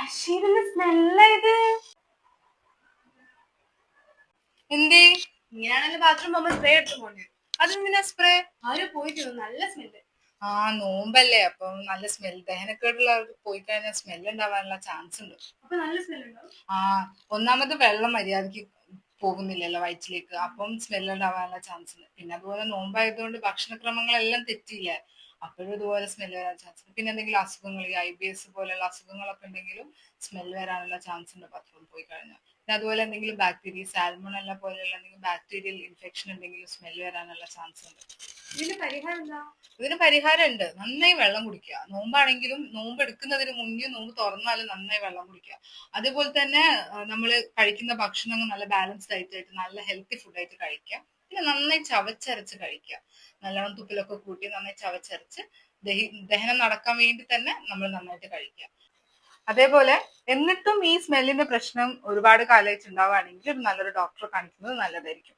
അശ്വതിന്റെ സ്മെല്ല ഇത്. എന്തേ? ഇങ്ങനെയാണല്ലോ ബാത്റൂം പോകുമ്പോ സ്പ്രേ എടുത്തു പോണ്ടേ. അതെന്തിനാ സ്പ്രേ? ആരും പോയിട്ട് നല്ല സ്മെല്ല്. ആ, നോമ്പല്ലേ, അപ്പൊ നല്ല സ്മെൽ, ദഹനക്കേടുള്ളവർക്ക് പോയി കഴിഞ്ഞാൽ സ്മെൽ ഉണ്ടാവാനുള്ള ചാൻസ് ഉണ്ട്. അപ്പൊ നല്ല സ്മെൽ ഉണ്ടാവും. ആ, ഒന്നാമത് വെള്ളം മര്യാദക്ക് പോകുന്നില്ലല്ലോ വയറ്റിലേക്ക്, അപ്പം സ്മെൽ ഉണ്ടാവാനുള്ള ചാൻസ് ഉണ്ട്. പിന്നെ അതുപോലെ നോമ്പായതുകൊണ്ട് ഭക്ഷണക്രമങ്ങളെല്ലാം തെറ്റിയില്ലേ, അപ്പോഴും ഇതുപോലെ സ്മെൽ വരാൻ ചാൻസ് ഉണ്ട്. പിന്നെ എന്തെങ്കിലും അസുഖങ്ങൾ, ഈ IBS പോലെയുള്ള അസുഖങ്ങളൊക്കെ ഉണ്ടെങ്കിലും സ്മെൽ വരാനുള്ള ചാൻസ് ഉണ്ട് ബാത്റൂമിൽ പോയി കഴിഞ്ഞാൽ. പിന്നെ അതുപോലെ എന്തെങ്കിലും ബാക്ടീരിയ, സാൽമണല്ല പോലെയുള്ള എന്തെങ്കിലും ബാക്ടീരിയൽ ഇൻഫെക്ഷൻ എന്തെങ്കിലും സ്മെൽ വരാനുള്ള ചാൻസ് ഉണ്ട്. ഇതിന് പരിഹാരം എന്താ? ഇതിന് പരിഹാരം ഉണ്ട്. നന്നായി വെള്ളം കുടിക്കുക. നോമ്പാണെങ്കിലും നോമ്പ് എടുക്കുന്നതിന് മുന്നേ നോമ്പ് തുറന്നാലും നന്നായി വെള്ളം കുടിക്കുക. അതേപോലെ തന്നെ നമ്മൾ കഴിക്കുന്ന ഭക്ഷണം നല്ല ബാലൻസ്ഡ് ആയിട്ട് നല്ല ഹെൽത്തി ഫുഡായിട്ട് കഴിക്കുക. പിന്നെ നന്നായി ചവച്ചരച്ച് കഴിക്കുക. നല്ലോണം തുപ്പിലൊക്കെ കൂട്ടി നന്നായി ചവച്ചരച്ച് ദഹനം നടക്കാൻ വേണ്ടി തന്നെ നമ്മൾ നന്നായിട്ട് കഴിക്കുക. അതേപോലെ എന്നിട്ടും ഈ സ്മെല്ലിന്റെ പ്രശ്നം ഒരുപാട് കാലമായിട്ട് ഉണ്ടാവുകയാണെങ്കിൽ ഒരു നല്ലൊരു ഡോക്ടറെ കാണിക്കുന്നത് നല്ലതായിരിക്കും.